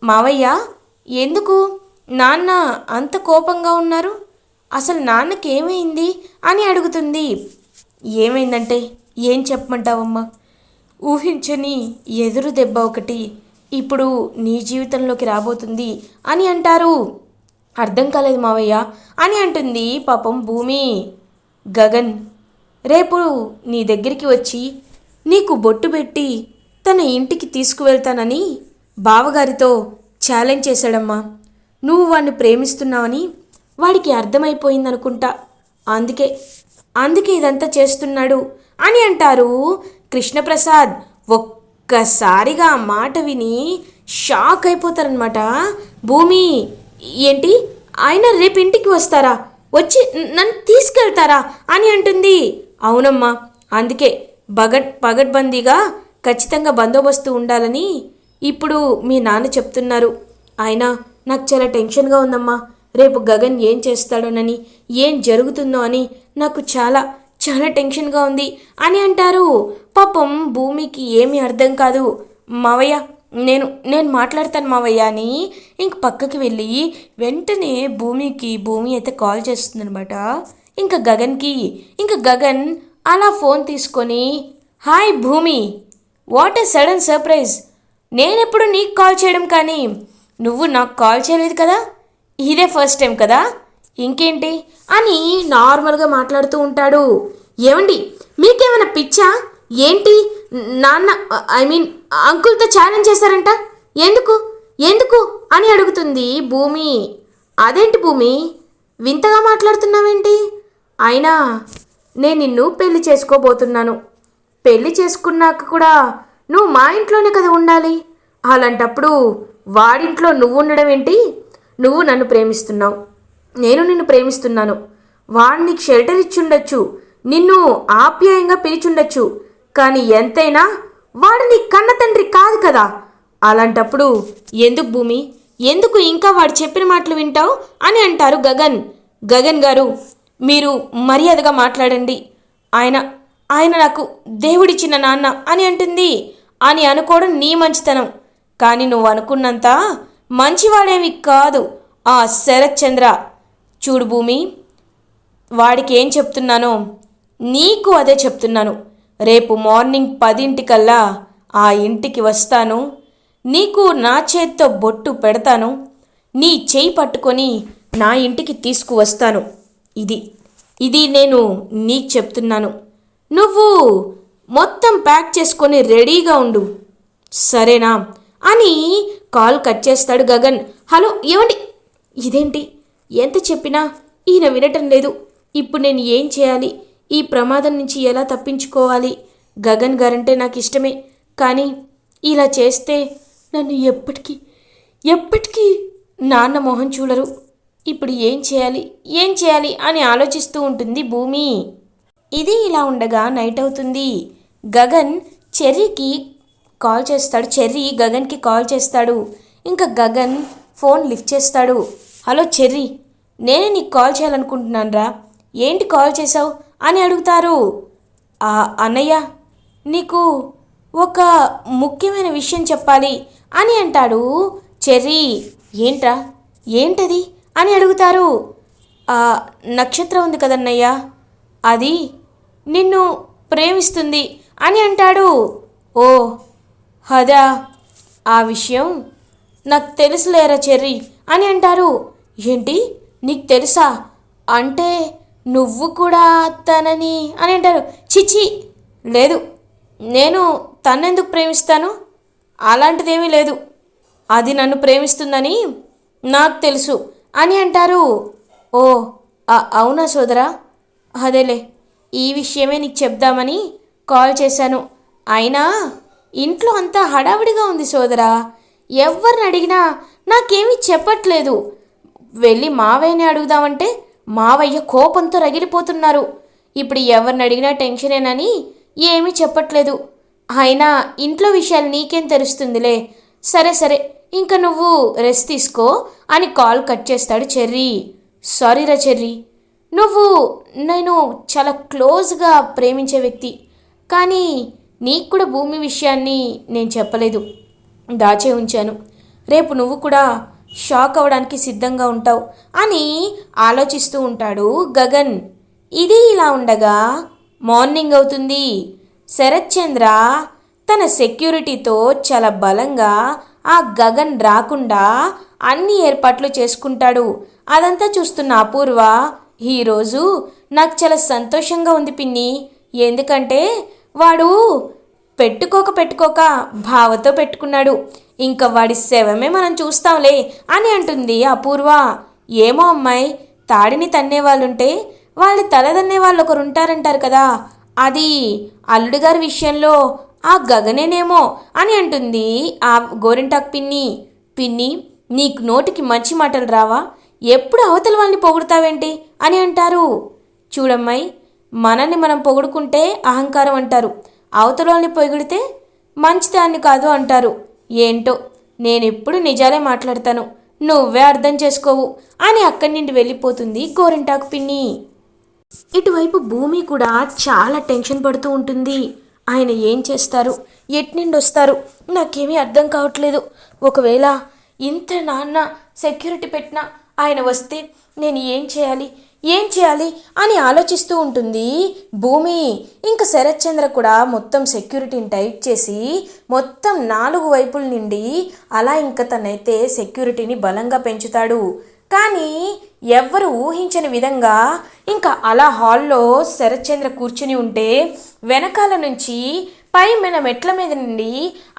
మావయ్య, ఎందుకు నాన్న అంత కోపంగా ఉన్నారు? అసలు నాన్నకి ఏమైంది అని అడుగుతుంది. ఏమైందంటే ఏం చెప్పమంటావమ్మా? ఊహించని ఎదురు దెబ్బ ఒకటి ఇప్పుడు నీ జీవితంలోకి రాబోతుంది అని అంటారు. అర్థం కాలేదు మావయ్య అని అంటుంది పాపం భూమి. గగన్ రేపు నీ దగ్గరికి వచ్చి నీకు బొట్టు పెట్టి తన ఇంటికి తీసుకువెళ్తానని బావగారితో ఛాలెంజ్ చేశాడమ్మా. నువ్వు వాడిని ప్రేమిస్తున్నావని వాడికి అర్థమైపోయిందనుకుంటా. అందుకే అందుకే ఇదంతా చేస్తున్నాడు అని అంటారు కృష్ణప్రసాద్. ఒక్కసారిగా ఆ మాట విని షాక్ అయిపోతారనమాట. భూమి, ఏంటి ఆయన రేపు ఇంటికి వస్తారా? వచ్చి నన్ను తీసుకెళ్తారా అని అంటుంది. అవునమ్మా, అందుకే పగడ్బందీగా ఖచ్చితంగా బందోబస్తు ఉండాలని ఇప్పుడు మీ నాన్న చెప్తున్నారు. అయినా నాకు చాలా టెన్షన్గా ఉందమ్మా. రేపు గగన్ ఏం చేస్తాడోనని, ఏం జరుగుతుందో అని నాకు చాలా చాలా టెన్షన్గా ఉంది అని అంటారు. పాపం భూమికి ఏమీ అర్థం కాదు. మావయ్య, నేను నేను మాట్లాడతాను మావయ్య అని ఇంక పక్కకి వెళ్ళి వెంటనే భూమి అయితే కాల్ చేస్తుందనమాట ఇంకా గగన్కి. ఇంకా గగన్ అలా ఫోన్ తీసుకొని, హాయ్ భూమి, వాట్ ఏ సడన్ సర్ప్రైజ్. నేనెప్పుడు నీకు కాల్ చేయడం, కానీ నువ్వు నాకు కాల్ చేయలేదు కదా, ఇదే ఫస్ట్ టైం కదా, ఇంకేంటి అని నార్మల్గా మాట్లాడుతూ ఉంటాడు. ఏమండి, మీకేమైనా పిచ్చా ఏంటి? నాన్న అంకుల్తో ఛాలెంజ్ చేశారంట, ఎందుకు ఎందుకు అని అడుగుతుంది భూమి. అదేంటి భూమి, వింతగా మాట్లాడుతున్నావేంటి? అయినా నేను నిన్ను పెళ్లి చేసుకోబోతున్నాను. పెళ్లి చేసుకున్నాక కూడా నువ్వు మా ఇంట్లోనే కదా ఉండాలి. అలాంటప్పుడు వాడింట్లో నువ్వు ఉండడం ఏంటి? నువ్వు నన్ను ప్రేమిస్తున్నావు, నేను నిన్ను ప్రేమిస్తున్నాను. వాడు నీకు షెల్టర్ ఇచ్చుండొచ్చు, నిన్ను ఆప్యాయంగా పిలిచుండొచ్చు, కానీ ఎంతైనా వాడు నీ కన్న తండ్రి కాదు కదా. అలాంటప్పుడు ఎందుకు భూమి, ఎందుకు ఇంకా వాడు చెప్పిన మాటలు వింటావు అని అంటారు గగన్. గగన్ గారు, మీరు మర్యాదగా మాట్లాడండి. ఆయన ఆయన నాకు దేవుడిచ్చిన నాన్న అని అంటుంది. అని అనుకోవడం నీ మంచితనం, కానీ నువ్వు అనుకున్నంత మంచివాడేమి కాదు ఆ శరత్ చంద్ర. చూడు భూమి, వాడికి ఏం చెప్తున్నానో నీకు అదే చెప్తున్నాను. రేపు మార్నింగ్ 10 ఆ ఇంటికి వస్తాను. నీకు నా చేత్తో బొట్టు పెడతాను. నీ చేయి పట్టుకొని నా ఇంటికి తీసుకువస్తాను. ఇది నేను నీకు చెప్తున్నాను. నువ్వు మొత్తం ప్యాక్ చేసుకొని రెడీగా ఉండు, సరేనా అని కాల్ కట్ చేస్తాడు గగన్. హలో ఏమండి, ఇదేంటి ఎంత చెప్పినా ఈయన వినటం లేదు. ఇప్పుడు నేను ఏం చేయాలి? ఈ ప్రమాదం నుంచి ఎలా తప్పించుకోవాలి? గగన్ గారంటే నాకు ఇష్టమే, కానీ ఇలా చేస్తే నన్ను ఎప్పటికీ నాన్న మొహం చూడరు. ఇప్పుడు ఏం చేయాలి అని ఆలోచిస్తూ ఉంటుంది భూమి. ఇది ఇలా ఉండగా నైట్ అవుతుంది. గగన్ చెర్రీకి కాల్ చేస్తాడు. చెర్రీ గగన్కి కాల్ చేస్తాడు. ఇంకా గగన్ ఫోన్ లిఫ్ట్ చేస్తాడు. హలో చెర్రీ, నేనే నీకు కాల్ చేయాలనుకుంటున్నాను రా, ఏంటి కాల్ చేసావు అని అడుగుతారు. అన్నయ్య, నీకు ఒక ముఖ్యమైన విషయం చెప్పాలి అని అంటాడు చెర్రీ. ఏంట్రా, ఏంటది అని అడుగుతారు. నక్షత్రం ఉంది కదన్నయ్య, అది నిన్ను ప్రేమిస్తుంది అని అంటాడు. ఓ అదా, ఆ విషయం నాకు తెలుసులేరా చెర్రీ అని అంటారు. ఏంటి, నీకు తెలుసా? అంటే నువ్వు కూడా తనని అని అంటారు. చిచి లేదు, నేను తన్నెందుకు ప్రేమిస్తాను? అలాంటిదేమీ లేదు, అది నన్ను ప్రేమిస్తుందని నాకు తెలుసు అని అంటారు. ఓ అవునా సోదరా, అదేలే, ఈ విషయమే నీకు చెప్దామని కాల్ చేశాను. అయినా ఇంట్లో అంతా హడావిడిగా ఉంది సోదరా, ఎవరిని అడిగినా నాకేమీ చెప్పట్లేదు. వెళ్ళి మావయ్యని అడుగుదామంటే మావయ్య కోపంతో రగిలిపోతున్నారు. ఇప్పుడు ఎవరిని అడిగినా టెన్షనేనని ఏమీ చెప్పట్లేదు. అయినా ఇంట్లో విషయాలు నీకేం తెలుస్తుందిలే. సరే ఇంకా నువ్వు రెస్ట్ తీసుకో అని కాల్ కట్ చేస్తాడు చెర్రీ. సారీరా చెర్రీ, నేను చాలా క్లోజ్గా ప్రేమించే వ్యక్తి, కానీ నీకు కూడా భూమి విషయాన్ని నేను చెప్పలేదు, దాచే ఉంచాను. రేపు నువ్వు కూడా షాక్ అవ్వడానికి సిద్ధంగా ఉంటావు అని ఆలోచిస్తూ ఉంటాడు గగన్. ఇది ఇలా ఉండగా మార్నింగ్ అవుతుంది. శరత్ చంద్ర తన సెక్యూరిటీతో చాలా బలంగా ఆ గగన్ రాకుండా అన్ని ఏర్పాట్లు చేసుకుంటాడు. అదంతా చూస్తున్న అపూర్వ, ఈరోజు నాకు చాలా సంతోషంగా ఉంది పిన్ని. ఎందుకంటే వాడు పెట్టుకోక బావతో పెట్టుకున్నాడు. ఇంకా వాడి శవమే మనం చూస్తాంలే అని అంటుంది అపూర్వ. ఏమో అమ్మాయి, తాడిని తన్నేవాళ్ళుంటే వాళ్ళ తలదన్నే వాళ్ళు ఒకరు ఉంటారంటారు కదా, అది అల్లుడు గారి విషయంలో ఆ గగనేనేమో అని అంటుంది ఆ గోరింటాకు పిన్ని. పిన్ని, నీకు నోటికి మంచి మాటలు రావా? ఎప్పుడు అవతల వాళ్ళని పొగుడుతావేంటి అని అంటారు. చూడమ్మాయి, మనల్ని మనం పొగుడుకుంటే అహంకారం అంటారు, అవతల వాళ్ళని పొగిడితే మంచిదాన్ని కాదు అంటారు. ఏంటో నేనెప్పుడు నిజాలే మాట్లాడతాను, నువ్వే అర్థం చేసుకోవు అని అక్కడి నుండి వెళ్ళిపోతుంది గోరింటాకు పిన్ని. ఇటువైపు భూమి కూడా చాలా టెన్షన్ పడుతూ ఉంటుంది. ఆయన ఏం చేస్తారు, ఎట్నుండి వస్తారు, నాకేమీ అర్థం కావట్లేదు. ఒకవేళ ఇంత నాన్న సెక్యూరిటీ పెట్టినా ఆయన వస్తే నేను ఏం చేయాలి అని ఆలోచిస్తూ ఉంటుంది భూమి. ఇంకా శరత్ చంద్ర కూడా మొత్తం సెక్యూరిటీని టైట్ చేసి మొత్తం 4 వైపుల నుండి అలా ఇంకా తనైతే సెక్యూరిటీని బలంగా పెంచుతాడు. కానీ ఎవ్వరు ఊహించని విధంగా ఇంకా అలా హాల్లో శరత్ చంద్ర కూర్చుని ఉంటే వెనకాల నుంచి మన మెట్ల మీద నుండి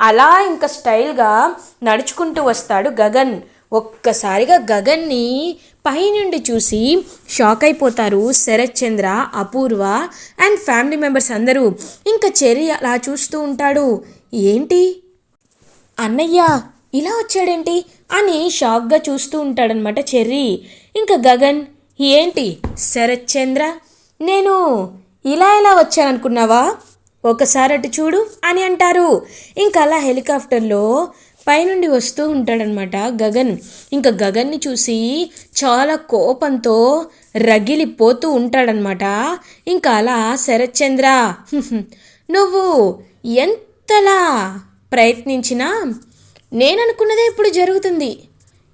అలా ఇంకా స్టైల్గా నడుచుకుంటూ వస్తాడు గగన్. ఒక్కసారిగా గగన్ని పైనుండి చూసి షాక్ అయిపోతారు శరత్ చంద్ర, అపూర్వ అండ్ ఫ్యామిలీ మెంబర్స్ అందరూ. ఇంకా చెర్రీ అలా చూస్తూ ఉంటాడు. ఏంటి అన్నయ్య ఇలా వచ్చాడేంటి అని షాక్గా చూస్తూ ఉంటాడనమాట చెర్రీ. ఇంకా గగన్, ఏంటి శరత్ చంద్ర, నేను ఇలా వచ్చాననుకున్నావా, ఒకసారి అటు చూడు అని అంటారు. ఇంకా అలా హెలికాప్టర్లో పైనుండి వస్తూ ఉంటాడనమాట గగన్. ఇంకా గగన్ని చూసి చాలా కోపంతో రగిలిపోతూ ఉంటాడనమాట. ఇంకా అలా శరత్ చంద్ర, నువ్వు ఎంతలా ప్రయత్నించినా నేననుకున్నదే ఇప్పుడు జరుగుతుంది.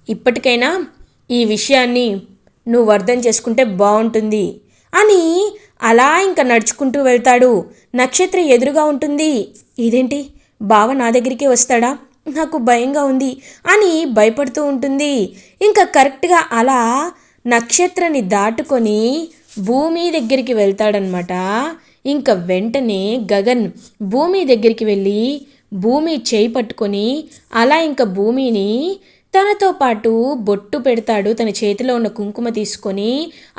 ఇప్పటికైనా ఈ విషయాన్ని నువ్వు అర్థం చేసుకుంటే బాగుంటుంది అని అలా ఇంకా నడుచుకుంటూ వెళ్తాడు. నక్షత్ర ఎదురుగా ఉంటుంది. ఇదేంటి బావ నా దగ్గరికి వస్తాడా, నాకు భయంగా ఉంది అని భయపడుతూ ఉంటుంది. ఇంకా కరెక్ట్గా అలా నక్షత్రాన్ని దాటుకొని భూమి దగ్గరికి వెళ్తాడనమాట. ఇంకా వెంటనే గగన్ భూమి దగ్గరికి వెళ్ళి భూమి చేయి పట్టుకొని అలా ఇంకా భూమిని తనతో పాటు బొట్టు పెడతాడు. తన చేతిలో ఉన్న కుంకుమ తీసుకొని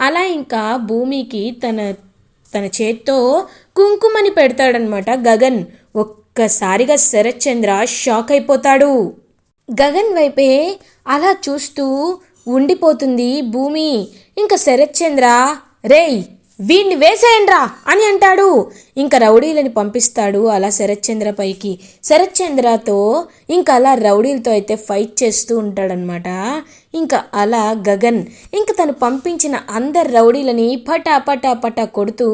అలా ఇంకా భూమికి తన చేత్తో కుంకుమని పెడతాడనమాట గగన్. ఒక్కసారిగా శరత్ చంద్ర షాక్ అయిపోతాడు. గగన్ వైపే అలా చూస్తూ ఉండిపోతుంది భూమి. ఇంకా శరత్ చంద్ర, రేయ్ వీణ్ణి వేసేయండ్రా అని అంటాడు. ఇంకా రౌడీలని పంపిస్తాడు అలా శరత్ చంద్ర పైకి. శరత్ చంద్రతో ఇంకా అలా రౌడీలతో అయితే ఫైట్ చేస్తూ ఉంటాడనమాట. ఇంకా అలా గగన్ ఇంకా తను పంపించిన అందరు రౌడీలని పటా కొడుతూ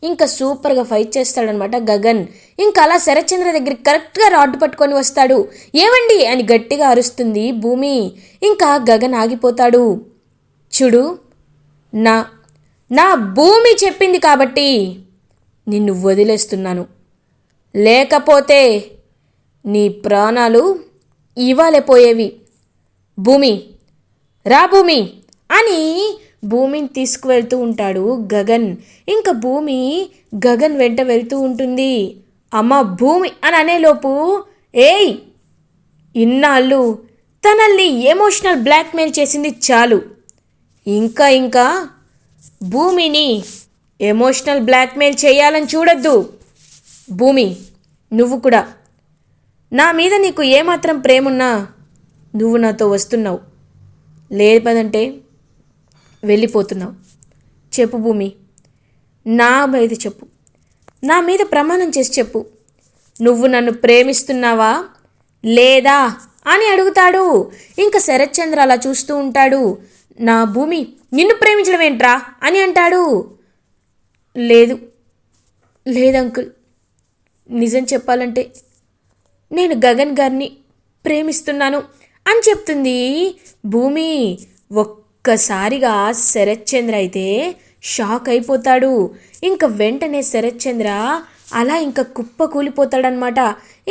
ఇంకా సూపర్గా ఫైట్ చేస్తాడనమాట గగన్. ఇంకా అలా శరత్ చంద్ర దగ్గరికి కరెక్ట్గా రాడ్డు పట్టుకొని వస్తాడు. ఏవండి అని గట్టిగా అరుస్తుంది భూమి. ఇంకా గగన్ ఆగిపోతాడు. చూడు, నా భూమి చెప్పింది కాబట్టి నిన్ను వదిలేస్తున్నాను, లేకపోతే నీ ప్రాణాలు ఇవాళే పోయేవి. భూమి రా భూమి అని భూమిని తీసుకువెళ్తూ ఉంటాడు గగన్. ఇంకా భూమి గగన్ వెంట వెళ్తూ ఉంటుంది. అమ్మ భూమి అని అనేలోపు, ఏయ్ ఇన్నాళ్ళు తనల్ని ఎమోషనల్ బ్లాక్మెయిల్ చేసింది చాలు, ఇంకా భూమిని ఎమోషనల్ బ్లాక్మెయిల్ చేయాలని చూడొద్దు. భూమి, నువ్వు కూడా నా మీద నీకు ఏమాత్రం ప్రేమున్నా నువ్వు నాతో వస్తున్నావు, లేదంటే వెళ్ళిపోతున్నావు. చెప్పు భూమి, నా మీద చెప్పు, నా మీద ప్రమాణం చేసి చెప్పు, నువ్వు నన్ను ప్రేమిస్తున్నావా లేదా అని అడుగుతాడు. ఇంకా శరత్ చంద్ర అలా చూస్తూ ఉంటాడు. నా భూమి నిన్ను ప్రేమించడం ఏంట్రా అని అంటాడు. లేదు అంకుల్, నిజం చెప్పాలంటే నేను గగన్ గారిని ప్రేమిస్తున్నాను అని చెప్తుంది. భూమి ఒక్కసారిగా శరత్చంద్ర అయితే షాక్ అయిపోతాడు. ఇంక వెంటనే శరత్చంద్ర అలా ఇంకా కుప్ప కూలిపోతాడనమాట.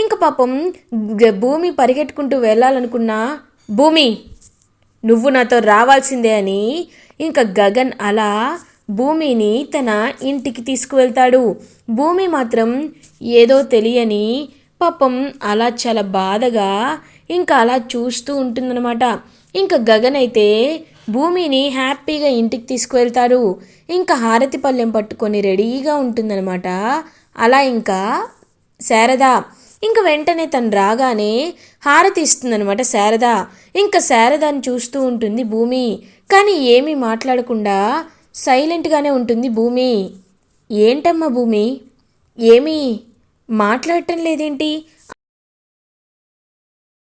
ఇంక పాపం భూమి పరిగెట్టుకుంటూ వెళ్ళాలనుకున్నా, భూమి నువ్వు నాతో రావాల్సిందే అని ఇంకా గగన్ అలా భూమిని తన ఇంటికి తీసుకువెళ్తాడు. భూమి మాత్రం ఏదో తెలియని పాపం అలా చాలా బాధగా ఇంకా అలా చూస్తూ ఉంటుందన్నమాట. ఇంకా గగన్ అయితే భూమిని హ్యాపీగా ఇంటికి తీసుకువెళ్తాడు. ఇంకా హారతి పళ్ళెం పట్టుకొని రెడీగా ఉంటుందన్నమాట. అలా ఇంకా శారద ఇంక వెంటనే తను రాగానే హారతి ఇస్తుందనమాట శారద. ఇంకా శారదాన్ని చూస్తూ ఉంటుంది భూమి. కానీ ఏమీ మాట్లాడకుండా సైలెంట్గానే ఉంటుంది భూమి. ఏంటమ్మా భూమి, ఏమీ మాట్లాడటం లేదేంటి